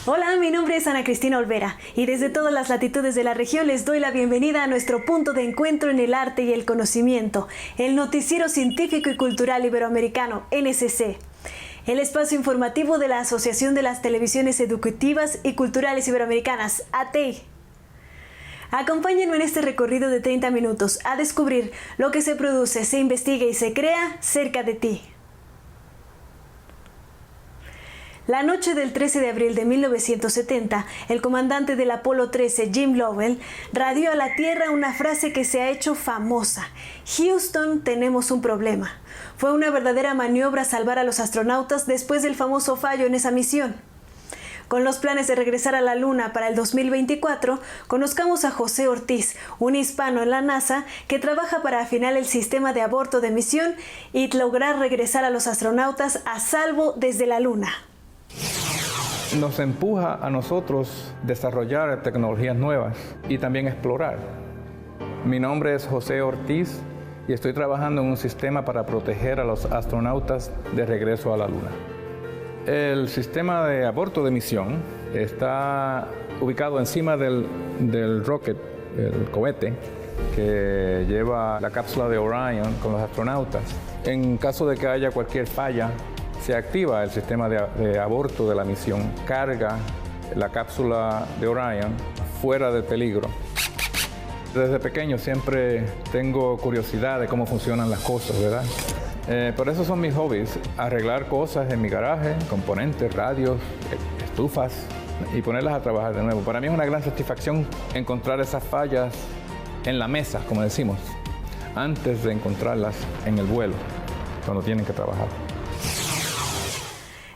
Hola, mi nombre es Ana Cristina Olvera y desde todas las latitudes de la región les doy la bienvenida a nuestro punto de encuentro en el arte y el conocimiento, el Noticiero Científico y Cultural Iberoamericano, NCC. El espacio informativo de la Asociación de las Televisiones Educativas y Culturales Iberoamericanas, ATEI. Acompáñenme en este recorrido de 30 minutos a descubrir lo que se produce, se investiga y se crea cerca de ti. La noche del 13 de abril de 1970, el comandante del Apolo 13, Jim Lovell, radió a la Tierra una frase que se ha hecho famosa: Houston, tenemos un problema. Fue una verdadera maniobra salvar a los astronautas después del famoso fallo en esa misión. Con los planes de regresar a la Luna para el 2024, conozcamos a José Ortiz, un hispano en la NASA que trabaja para afinar el sistema de aborto de misión y lograr regresar a los astronautas a salvo desde la Luna. Nos empuja a nosotros desarrollar tecnologías nuevas y también explorar. Mi nombre es José Ortiz y estoy trabajando en un sistema para proteger a los astronautas de regreso a la Luna. El sistema de aborto de misión está ubicado encima del rocket, el cohete, que lleva la cápsula de Orion con los astronautas. En caso de que haya cualquier falla, se activa el sistema de aborto de la misión, carga la cápsula de Orion fuera del peligro. Desde pequeño siempre tengo curiosidad de cómo funcionan las cosas, ¿verdad? Por eso son mis hobbies: arreglar cosas en mi garaje, componentes, radios, estufas, y ponerlas a trabajar de nuevo. Para mí es una gran satisfacción encontrar esas fallas en la mesa, como decimos, antes de encontrarlas en el vuelo, cuando tienen que trabajar.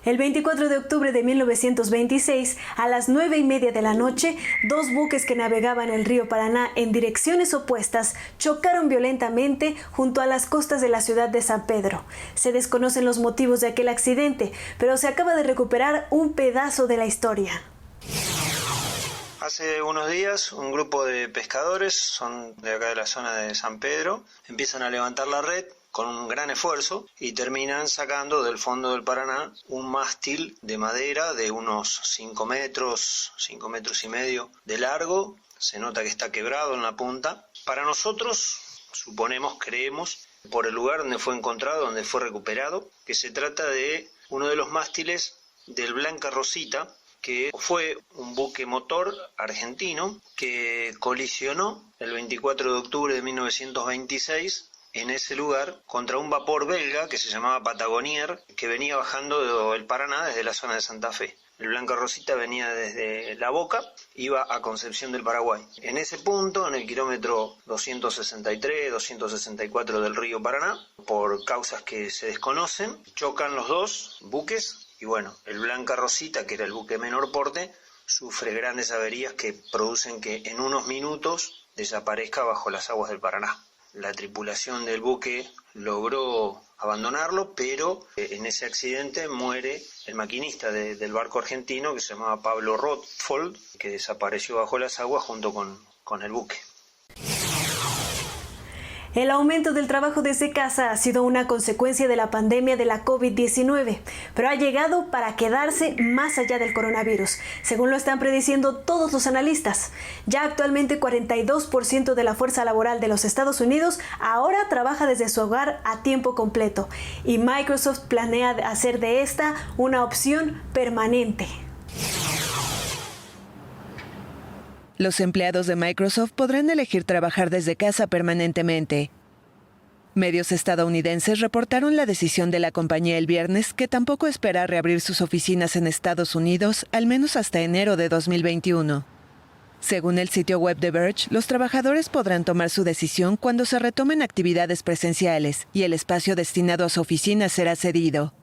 El 24 de octubre de 1926, a las 9:30 de la noche, dos buques que navegaban el río Paraná en direcciones opuestas chocaron violentamente junto a las costas de la ciudad de San Pedro. Se desconocen los motivos de aquel accidente, pero se acaba de recuperar un pedazo de la historia. Hace unos días un grupo de pescadores, son de acá de la zona de San Pedro, empiezan a levantar la red con un gran esfuerzo y terminan sacando del fondo del Paraná un mástil de madera de unos 5 metros y medio de largo. Se nota que está quebrado en la punta. Para nosotros, creemos, por el lugar donde fue encontrado, donde fue recuperado, que se trata de uno de los mástiles del Blanca Rosita, que fue un buque motor argentino que colisionó el 24 de octubre de 1926 en ese lugar contra un vapor belga que se llamaba Patagonier, que venía bajando el Paraná desde la zona de Santa Fe. El Blanca Rosita venía desde La Boca, iba a Concepción del Paraguay. En ese punto, en el kilómetro 263, 264 del río Paraná, por causas que se desconocen, chocan los dos buques y bueno, el Blanca Rosita, que era el buque de menor porte, sufre grandes averías que producen que en unos minutos desaparezca bajo las aguas del Paraná. La tripulación del buque logró abandonarlo, pero en ese accidente muere el maquinista del barco argentino, que se llamaba Pablo Rothfold, que desapareció bajo las aguas junto con el buque. El aumento del trabajo desde casa ha sido una consecuencia de la pandemia de la COVID-19, pero ha llegado para quedarse más allá del coronavirus, según lo están prediciendo todos los analistas. Ya actualmente 42% de la fuerza laboral de los Estados Unidos ahora trabaja desde su hogar a tiempo completo, y Microsoft planea hacer de esta una opción permanente. Los empleados de Microsoft podrán elegir trabajar desde casa permanentemente. Medios estadounidenses reportaron la decisión de la compañía el viernes, que tampoco espera reabrir sus oficinas en Estados Unidos, al menos hasta enero de 2021. Según el sitio web de Verge, los trabajadores podrán tomar su decisión cuando se retomen actividades presenciales y el espacio destinado a su oficina será cedido.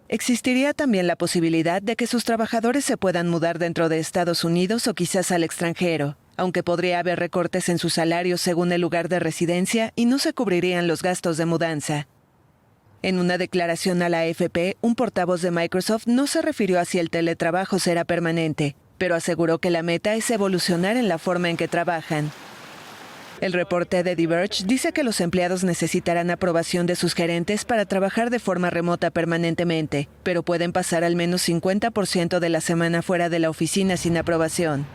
Existiría también la posibilidad de que sus trabajadores se puedan mudar dentro de Estados Unidos o quizás al extranjero, aunque podría haber recortes en sus salarios según el lugar de residencia y no se cubrirían los gastos de mudanza. En una declaración a la AFP, un portavoz de Microsoft no se refirió a si el teletrabajo será permanente, pero aseguró que la meta es evolucionar en la forma en que trabajan. El reporte de Diverge dice que los empleados necesitarán aprobación de sus gerentes para trabajar de forma remota permanentemente, pero pueden pasar al menos 50% de la semana fuera de la oficina sin aprobación.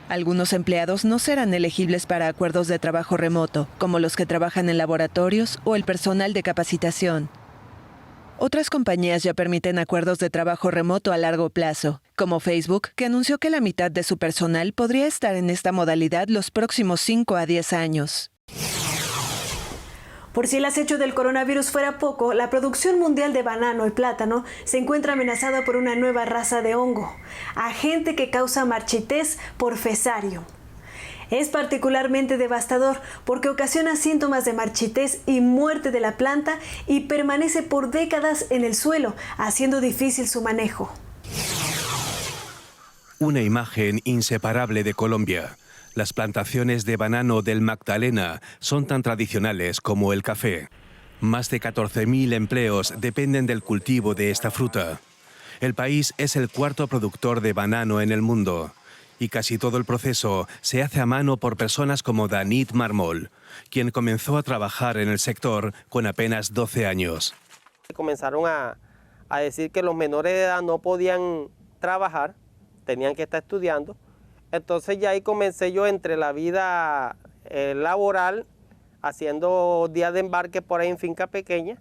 Algunos empleados no serán elegibles para acuerdos de trabajo remoto, como los que trabajan en laboratorios o el personal de capacitación. Otras compañías ya permiten acuerdos de trabajo remoto a largo plazo, como Facebook, que anunció que la mitad de su personal podría estar en esta modalidad los próximos 5 a 10 años. Por si el acecho del coronavirus fuera poco, la producción mundial de banano y plátano se encuentra amenazada por una nueva raza de hongo, agente que causa marchitez por Fusarium. Es particularmente devastador porque ocasiona síntomas de marchitez y muerte de la planta y permanece por décadas en el suelo, haciendo difícil su manejo. Una imagen inseparable de Colombia. Las plantaciones de banano del Magdalena son tan tradicionales como el café. Más de 14.000 empleos dependen del cultivo de esta fruta. El país es el cuarto productor de banano en el mundo. Y casi todo el proceso se hace a mano por personas como Danit Marmol, quien comenzó a trabajar en el sector con apenas 12 años. Comenzaron a decir que los menores de edad no podían trabajar, tenían que estar estudiando. Entonces ya ahí comencé yo entre la vida laboral, haciendo días de embarque por ahí en finca pequeña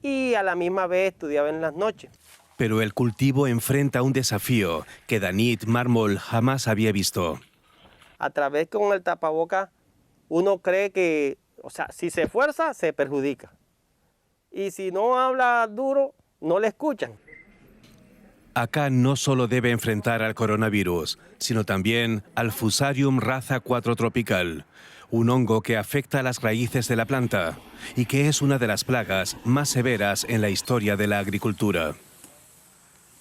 y a la misma vez estudiaba en las noches. Pero el cultivo enfrenta un desafío que Danit Marmol jamás había visto. A través con el tapaboca uno cree que, si se esfuerza, se perjudica. Y si no habla duro, no le escuchan. Acá no solo debe enfrentar al coronavirus, sino también al Fusarium raza 4 tropical, un hongo que afecta a las raíces de la planta y que es una de las plagas más severas en la historia de la agricultura.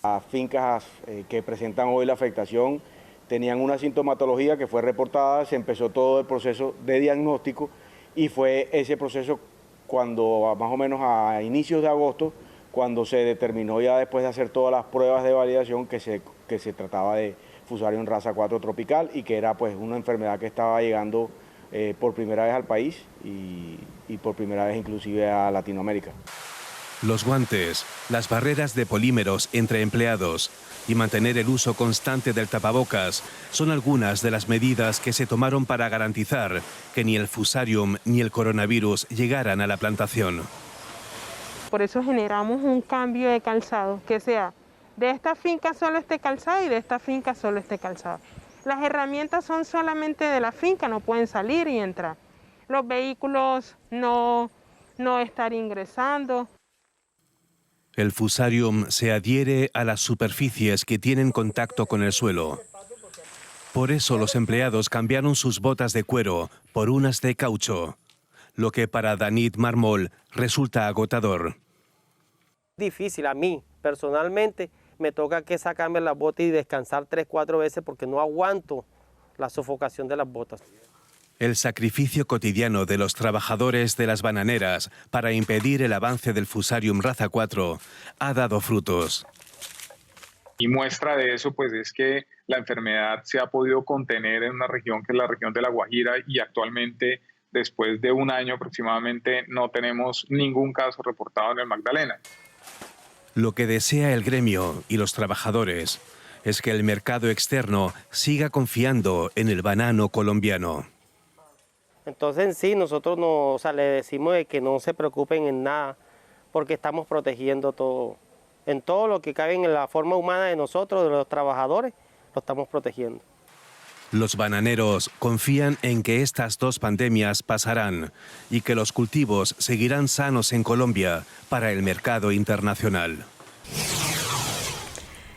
Las fincas que presentan hoy la afectación tenían una sintomatología que fue reportada, se empezó todo el proceso de diagnóstico y fue ese proceso cuando más o menos a inicios de agosto, cuando se determinó ya después de hacer todas las pruebas de validación que se trataba de Fusarium raza 4 tropical y que era pues una enfermedad que estaba llegando por primera vez al país y por primera vez inclusive a Latinoamérica. Los guantes, las barreras de polímeros entre empleados y mantener el uso constante del tapabocas son algunas de las medidas que se tomaron para garantizar que ni el Fusarium ni el coronavirus llegaran a la plantación. Por eso generamos un cambio de calzado, que sea de esta finca solo este calzado y de esta finca solo este calzado. Las herramientas son solamente de la finca, no pueden salir y entrar. Los vehículos no estar ingresando. El Fusarium se adhiere a las superficies que tienen contacto con el suelo. Por eso los empleados cambiaron sus botas de cuero por unas de caucho, lo que para Danit Marmol resulta agotador. Difícil, a mí personalmente me toca que sacarme las botas y descansar 3-4 veces porque no aguanto la sofocación de las botas. El sacrificio cotidiano de los trabajadores de las bananeras para impedir el avance del Fusarium raza 4 ha dado frutos. Y muestra de eso pues es que la enfermedad se ha podido contener en una región que es la región de La Guajira y actualmente después de un año aproximadamente no tenemos ningún caso reportado en el Magdalena. Lo que desea el gremio y los trabajadores es que el mercado externo siga confiando en el banano colombiano. Entonces en sí nosotros le decimos de que no se preocupen en nada porque estamos protegiendo todo. En todo lo que cabe en la forma humana de nosotros, de los trabajadores, lo estamos protegiendo. Los bananeros confían en que estas dos pandemias pasarán y que los cultivos seguirán sanos en Colombia para el mercado internacional.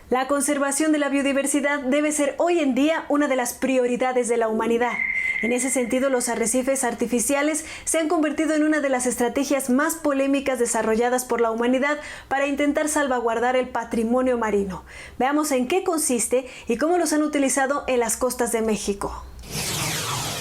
La conservación de la biodiversidad debe ser hoy en día una de las prioridades de la humanidad. En ese sentido, los arrecifes artificiales se han convertido en una de las estrategias más polémicas desarrolladas por la humanidad para intentar salvaguardar el patrimonio marino. Veamos en qué consiste y cómo los han utilizado en las costas de México.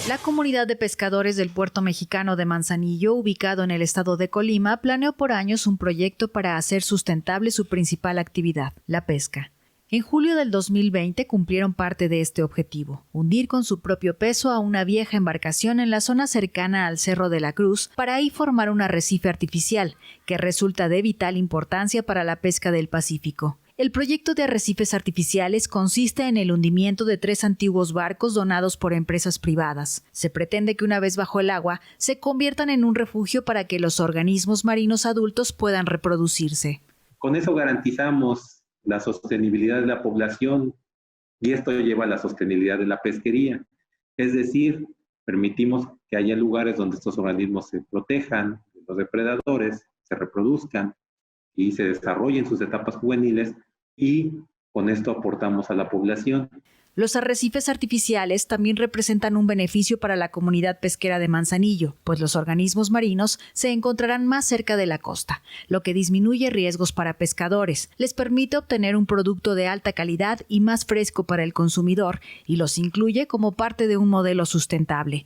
La comunidad de pescadores del puerto mexicano de Manzanillo, ubicado en el estado de Colima, planeó por años un proyecto para hacer sustentable su principal actividad, la pesca. En julio del 2020 cumplieron parte de este objetivo, hundir con su propio peso a una vieja embarcación en la zona cercana al Cerro de la Cruz para ahí formar un arrecife artificial, que resulta de vital importancia para la pesca del Pacífico. El proyecto de arrecifes artificiales consiste en el hundimiento de 3 antiguos barcos donados por empresas privadas. Se pretende que una vez bajo el agua se conviertan en un refugio para que los organismos marinos adultos puedan reproducirse. Con eso garantizamos la sostenibilidad de la población y esto lleva a la sostenibilidad de la pesquería. Es decir, permitimos que haya lugares donde estos organismos se protejan de los depredadores, se reproduzcan y se desarrollen sus etapas juveniles y con esto aportamos a la población. Los arrecifes artificiales también representan un beneficio para la comunidad pesquera de Manzanillo, pues los organismos marinos se encontrarán más cerca de la costa, lo que disminuye riesgos para pescadores, les permite obtener un producto de alta calidad y más fresco para el consumidor y los incluye como parte de un modelo sustentable.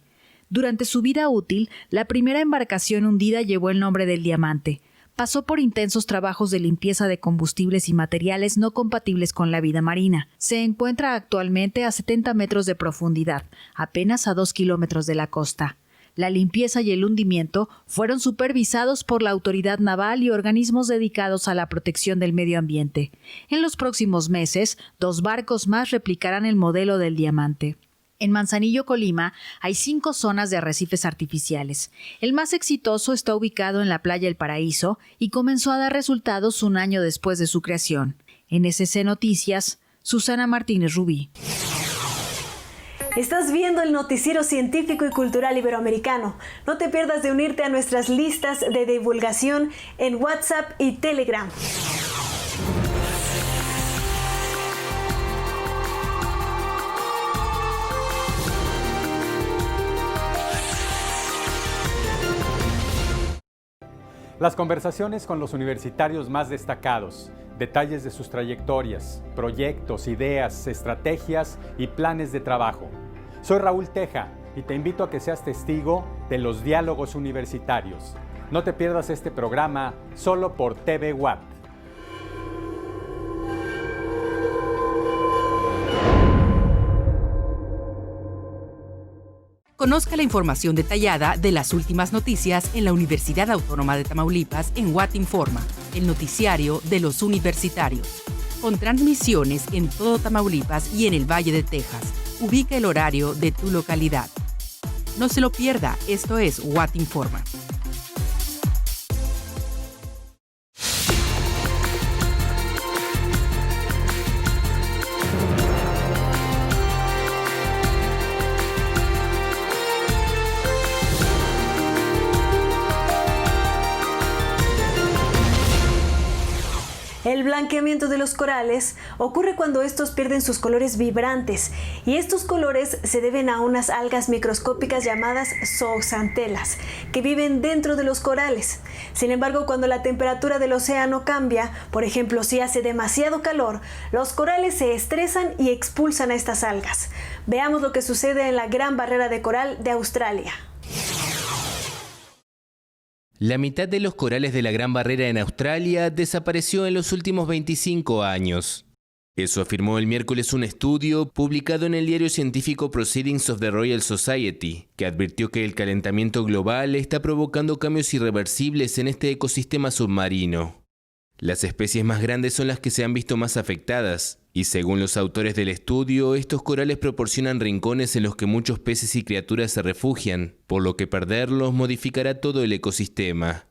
Durante su vida útil, la primera embarcación hundida llevó el nombre del Diamante. Pasó por intensos trabajos de limpieza de combustibles y materiales no compatibles con la vida marina. Se encuentra actualmente a 70 metros de profundidad, apenas a 2 kilómetros de la costa. La limpieza y el hundimiento fueron supervisados por la autoridad naval y organismos dedicados a la protección del medio ambiente. En los próximos meses, 2 barcos más replicarán el modelo del Diamante. En Manzanillo, Colima, hay 5 zonas de arrecifes artificiales. El más exitoso está ubicado en la playa El Paraíso y comenzó a dar resultados un año después de su creación. En SC Noticias, Susana Martínez Rubí. Estás viendo el noticiero científico y cultural iberoamericano. No te pierdas de unirte a nuestras listas de divulgación en WhatsApp y Telegram. Las conversaciones con los universitarios más destacados, detalles de sus trayectorias, proyectos, ideas, estrategias y planes de trabajo. Soy Raúl Teja y te invito a que seas testigo de los diálogos universitarios. No te pierdas este programa solo por TV Watt. Conozca la información detallada de las últimas noticias en la Universidad Autónoma de Tamaulipas en Watt Informa, el noticiario de los universitarios. Con transmisiones en todo Tamaulipas y en el Valle de Texas. Ubica el horario de tu localidad. No se lo pierda, esto es Watt Informa. El blanqueamiento de los corales ocurre cuando estos pierden sus colores vibrantes y estos colores se deben a unas algas microscópicas llamadas zooxantelas que viven dentro de los corales. Sin embargo, cuando la temperatura del océano cambia, por ejemplo si hace demasiado calor, los corales se estresan y expulsan a estas algas. Veamos lo que sucede en la Gran Barrera de Coral de Australia. La mitad de los corales de la Gran Barrera en Australia desapareció en los últimos 25 años. Eso afirmó el miércoles un estudio publicado en el diario científico Proceedings of the Royal Society, que advirtió que el calentamiento global está provocando cambios irreversibles en este ecosistema submarino. Las especies más grandes son las que se han visto más afectadas, y según los autores del estudio, estos corales proporcionan rincones en los que muchos peces y criaturas se refugian, por lo que perderlos modificará todo el ecosistema.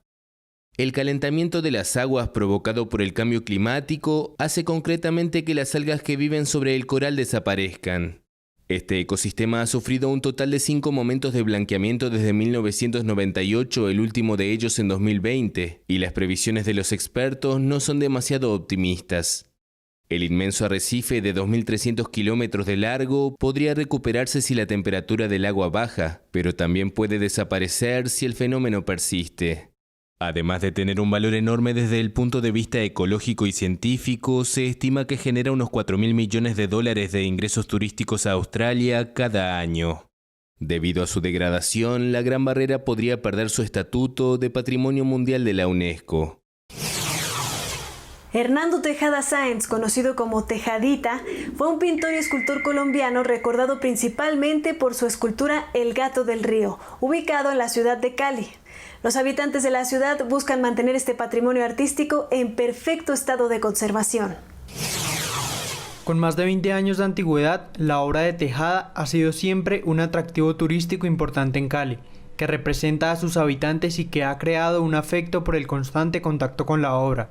El calentamiento de las aguas provocado por el cambio climático hace concretamente que las algas que viven sobre el coral desaparezcan. Este ecosistema ha sufrido un total de 5 momentos de blanqueamiento desde 1998, el último de ellos en 2020, y las previsiones de los expertos no son demasiado optimistas. El inmenso arrecife de 2.300 kilómetros de largo podría recuperarse si la temperatura del agua baja, pero también puede desaparecer si el fenómeno persiste. Además de tener un valor enorme desde el punto de vista ecológico y científico, se estima que genera unos 4.000 millones de dólares de ingresos turísticos a Australia cada año. Debido a su degradación, la Gran Barrera podría perder su estatuto de Patrimonio Mundial de la UNESCO. Hernando Tejada Sáenz, conocido como Tejadita, fue un pintor y escultor colombiano recordado principalmente por su escultura El Gato del Río, ubicado en la ciudad de Cali. Los habitantes de la ciudad buscan mantener este patrimonio artístico en perfecto estado de conservación. Con más de 20 años de antigüedad, la obra de Tejada ha sido siempre un atractivo turístico importante en Cali, que representa a sus habitantes y que ha creado un afecto por el constante contacto con la obra.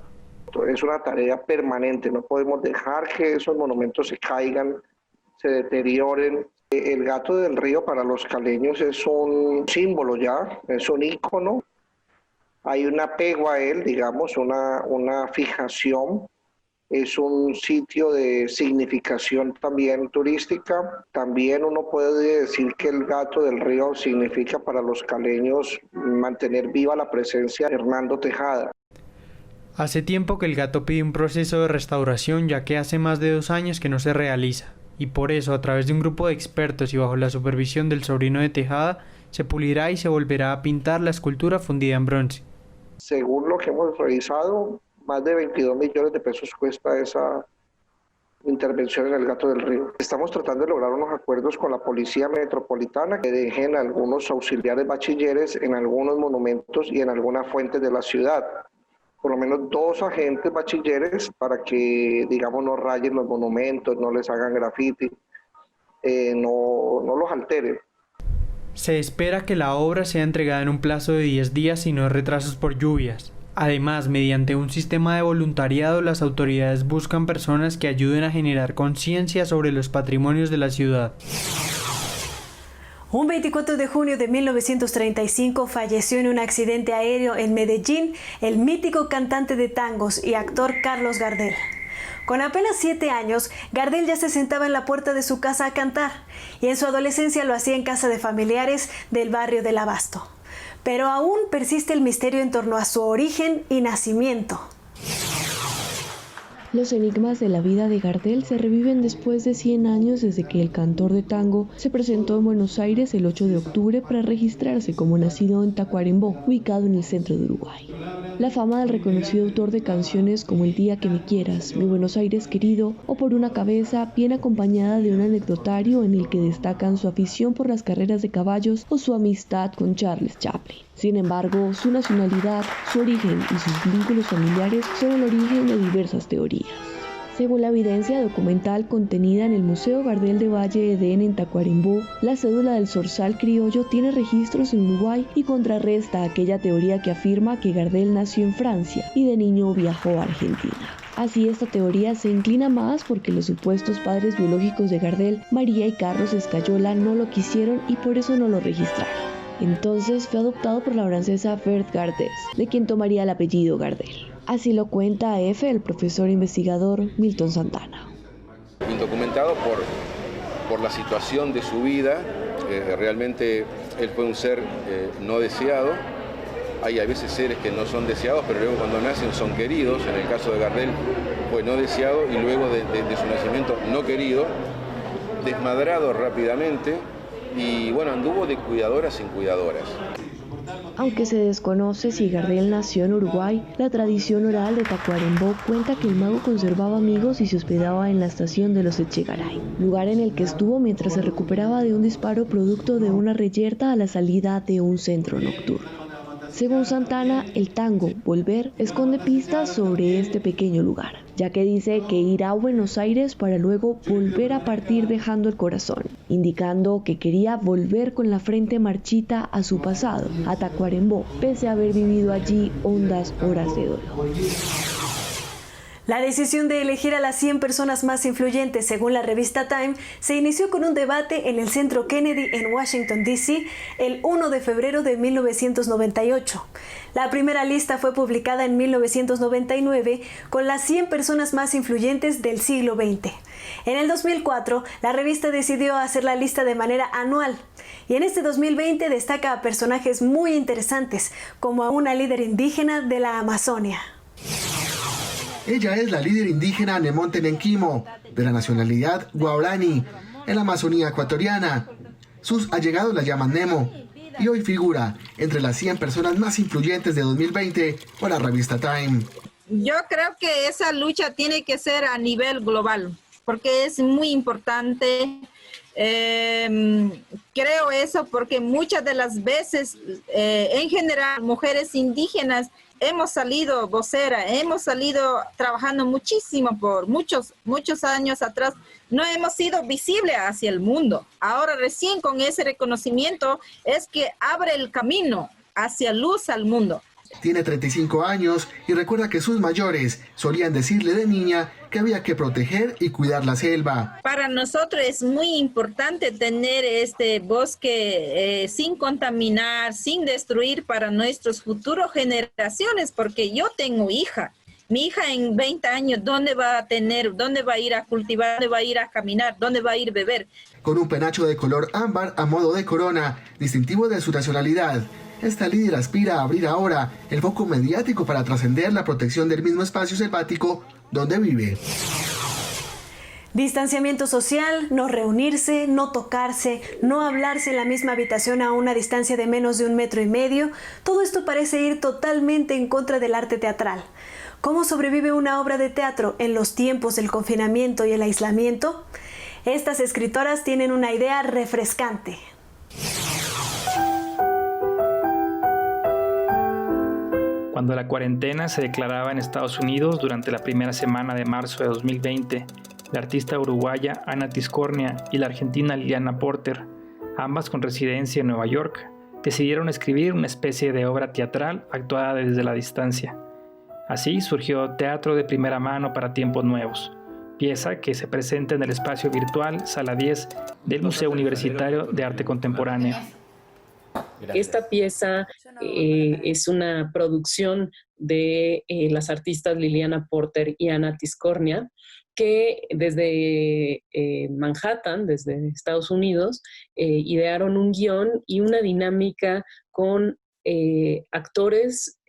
Es una tarea permanente, no podemos dejar que esos monumentos se caigan, se deterioren. El Gato del Río para los caleños es un símbolo ya, es un ícono. Hay un apego a él, digamos, una fijación. Es un sitio de significación también turística. También uno puede decir que el Gato del Río significa para los caleños mantener viva la presencia de Hernando Tejada. Hace tiempo que el gato pide un proceso de restauración, ya que hace más de 2 años que no se realiza, y por eso, a través de un grupo de expertos y bajo la supervisión del sobrino de Tejada, se pulirá y se volverá a pintar la escultura fundida en bronce. Según lo que hemos revisado, más de 22 millones de pesos cuesta esa intervención en el Gato del Río. Estamos tratando de lograr unos acuerdos con la Policía Metropolitana que dejen algunos auxiliares bachilleres en algunos monumentos y en algunas fuentes de la ciudad. Por lo menos 2 agentes bachilleres para que, digamos, no rayen los monumentos, no les hagan grafiti, no los alteren. Se espera que la obra sea entregada en un plazo de 10 días y no retrasos por lluvias. Además, mediante un sistema de voluntariado, las autoridades buscan personas que ayuden a generar conciencia sobre los patrimonios de la ciudad. Un 24 de junio de 1935 falleció en un accidente aéreo en Medellín el mítico cantante de tangos y actor Carlos Gardel. Con apenas 7 años, Gardel ya se sentaba en la puerta de su casa a cantar, y en su adolescencia lo hacía en casa de familiares del barrio del Abasto. Pero aún persiste el misterio en torno a su origen y nacimiento. Los enigmas de la vida de Gardel se reviven después de 100 años desde que el cantor de tango se presentó en Buenos Aires el 8 de octubre para registrarse como nacido en Tacuarembó, ubicado en el centro de Uruguay. La fama del reconocido autor de canciones como El día que me quieras, Mi Buenos Aires querido o Por una cabeza viene acompañada de un anecdotario en el que destacan su afición por las carreras de caballos o su amistad con Charles Chaplin. Sin embargo, su nacionalidad, su origen y sus vínculos familiares son el origen de diversas teorías. Según la evidencia documental contenida en el Museo Gardel de Valle Edén en Tacuarembó, la cédula del zorzal criollo tiene registros en Uruguay y contrarresta aquella teoría que afirma que Gardel nació en Francia y de niño viajó a Argentina. Así, esta teoría se inclina más porque los supuestos padres biológicos de Gardel, María y Carlos Escayola, no lo quisieron y por eso no lo registraron. Entonces fue adoptado por la francesa Berthe Gardès, de quien tomaría el apellido Gardel. Así lo cuenta a EFE el profesor investigador Milton Santana. Indocumentado por la situación de su vida, realmente él fue un ser no deseado. Hay a veces seres que no son deseados, pero luego cuando nacen son queridos. En el caso de Gardel fue no deseado y luego de su nacimiento no querido, desmadrado rápidamente. Y bueno, anduvo de cuidadoras en cuidadoras. Aunque se desconoce si Gardel nació en Uruguay, la tradición oral de Tacuarembó cuenta que el mago conservaba amigos y se hospedaba en la estación de los Echegaray, lugar en el que estuvo mientras se recuperaba de un disparo producto de una reyerta a la salida de un centro nocturno. Según Santana, el tango Volver esconde pistas sobre este pequeño lugar, ya que dice que irá a Buenos Aires para luego volver a partir dejando el corazón, indicando que quería volver con la frente marchita a su pasado, a Tacuarembó, pese a haber vivido allí hondas horas de dolor. La decisión de elegir a las 100 personas más influyentes, según la revista Time, se inició con un debate en el Centro Kennedy en Washington, D.C., el 1 de febrero de 1998. La primera lista fue publicada en 1999 con las 100 personas más influyentes del siglo XX. En el 2004, la revista decidió hacer la lista de manera anual. Y en este 2020 destaca a personajes muy interesantes, como a una líder indígena de la Amazonia. Ella es la líder indígena Nemonte Nenquimo, de la nacionalidad Guarani, en la Amazonía ecuatoriana. Sus allegados la llaman Nemo, y hoy figura entre las 100 personas más influyentes de 2020 por la revista Time. Yo creo que esa lucha tiene que ser a nivel global, porque es muy importante. Creo eso porque muchas de las veces, en general, mujeres indígenas hemos salido vocera, hemos salido trabajando muchísimo por muchos años atrás. No hemos sido visibles hacia el mundo. Ahora recién con ese reconocimiento es que abre el camino hacia luz al mundo. Tiene 35 años y recuerda que sus mayores solían decirle de niña que había que proteger y cuidar la selva. Para nosotros es muy importante tener este bosque sin contaminar, sin destruir para nuestras futuras generaciones, porque yo tengo hija. Mi hija en 20 años, ¿dónde va a ir a cultivar, dónde va a ir a caminar, dónde va a ir a beber? Con un penacho de color ámbar a modo de corona, distintivo de su nacionalidad, esta líder aspira a abrir ahora el foco mediático para trascender la protección del mismo espacio selvático donde vive. Distanciamiento social, no reunirse, no tocarse, no hablarse en la misma habitación a una distancia de menos de 1,5 metros, todo esto parece ir totalmente en contra del arte teatral. ¿Cómo sobrevive una obra de teatro en los tiempos del confinamiento y el aislamiento? Estas escritoras tienen una idea refrescante. Cuando la cuarentena se declaraba en Estados Unidos durante la primera semana de marzo de 2020, la artista uruguaya Ana Tiscornia y la argentina Liliana Porter, ambas con residencia en Nueva York, decidieron escribir una especie de obra teatral actuada desde la distancia. Así surgió Teatro de Primera Mano para Tiempos Nuevos, pieza que se presenta en el espacio virtual Sala 10 del Museo Universitario de Arte Contemporáneo. Esta pieza es una producción de las artistas Liliana Porter y Ana Tiscornia, que desde Manhattan, desde Estados Unidos, idearon un guión y una dinámica con actores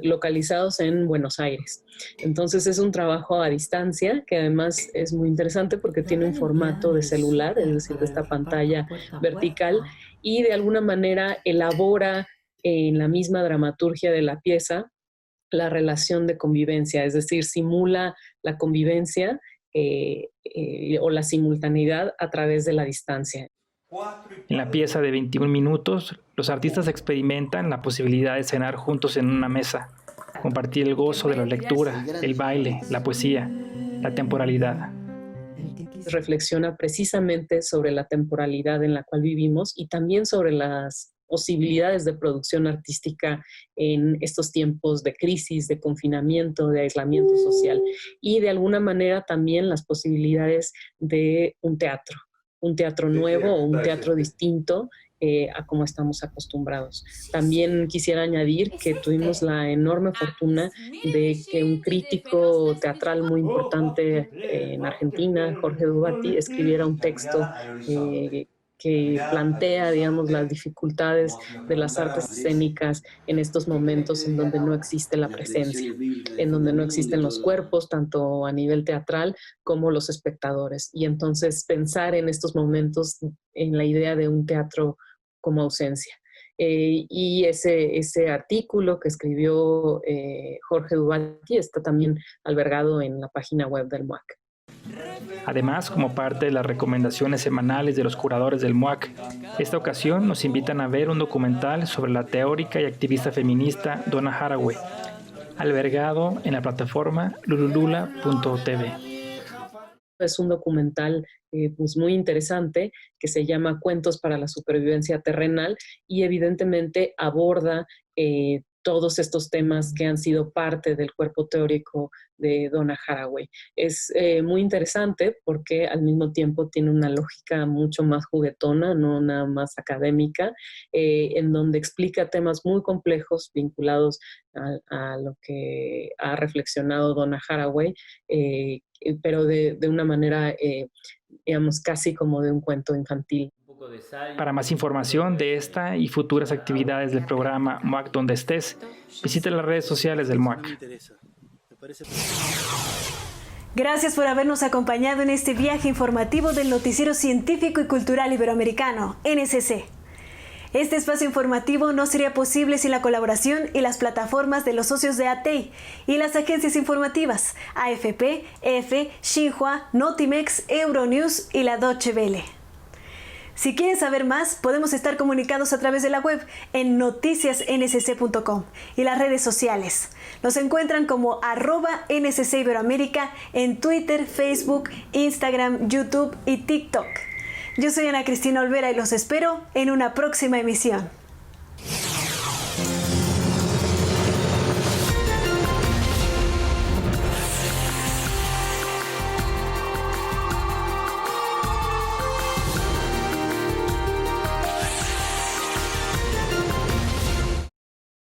localizados en Buenos Aires. Entonces es un trabajo a distancia que además es muy interesante porque tiene un formato de celular, es decir, de esta pantalla vertical, y de alguna manera elabora en la misma dramaturgia de la pieza la relación de convivencia, es decir, simula la convivencia o la simultaneidad a través de la distancia. En la pieza de 21 minutos, los artistas experimentan la posibilidad de cenar juntos en una mesa, compartir el gozo de la lectura, el baile, la poesía, la temporalidad. Reflexiona precisamente sobre la temporalidad en la cual vivimos y también sobre las posibilidades de producción artística en estos tiempos de crisis, de confinamiento, de aislamiento social y de alguna manera también las posibilidades de un teatro nuevo o un teatro distinto a como estamos acostumbrados. También quisiera añadir que tuvimos la enorme fortuna de que un crítico teatral muy importante en Argentina, Jorge Dubati, escribiera un texto que plantea, digamos, las dificultades de las artes escénicas en estos momentos en donde no existe la presencia, en donde no existen los cuerpos, tanto a nivel teatral como los espectadores. Y entonces pensar en estos momentos en la idea de un teatro como ausencia. Y ese artículo que escribió Jorge Dubati está también albergado en la página web del MUAC. Además, como parte de las recomendaciones semanales de los curadores del MUAC, esta ocasión nos invitan a ver un documental sobre la teórica y activista feminista Donna Haraway, albergado en la plataforma lululula.tv. Es un documental pues muy interesante que se llama Cuentos para la Supervivencia Terrenal y evidentemente aborda todos estos temas que han sido parte del cuerpo teórico de Donna Haraway. Es muy interesante porque al mismo tiempo tiene una lógica mucho más juguetona, no nada más académica, en donde explica temas muy complejos vinculados a lo que ha reflexionado Donna Haraway, pero de una manera, digamos, casi como de un cuento infantil. Para más información de esta y futuras actividades del programa MUAC Donde Estés, visita las redes sociales del MUAC. Gracias por habernos acompañado en este viaje informativo del Noticiero Científico y Cultural Iberoamericano, NSC. Este espacio informativo no sería posible sin la colaboración y las plataformas de los socios de ATEI y las agencias informativas AFP, EFE, Xinhua, Notimex, Euronews y la Deutsche Welle. Si quieren saber más, podemos estar comunicados a través de la web en noticiasnsc.com y las redes sociales. Nos encuentran como @NSC Iberoamérica en Twitter, Facebook, Instagram, YouTube y TikTok. Yo soy Ana Cristina Olvera y los espero en una próxima emisión.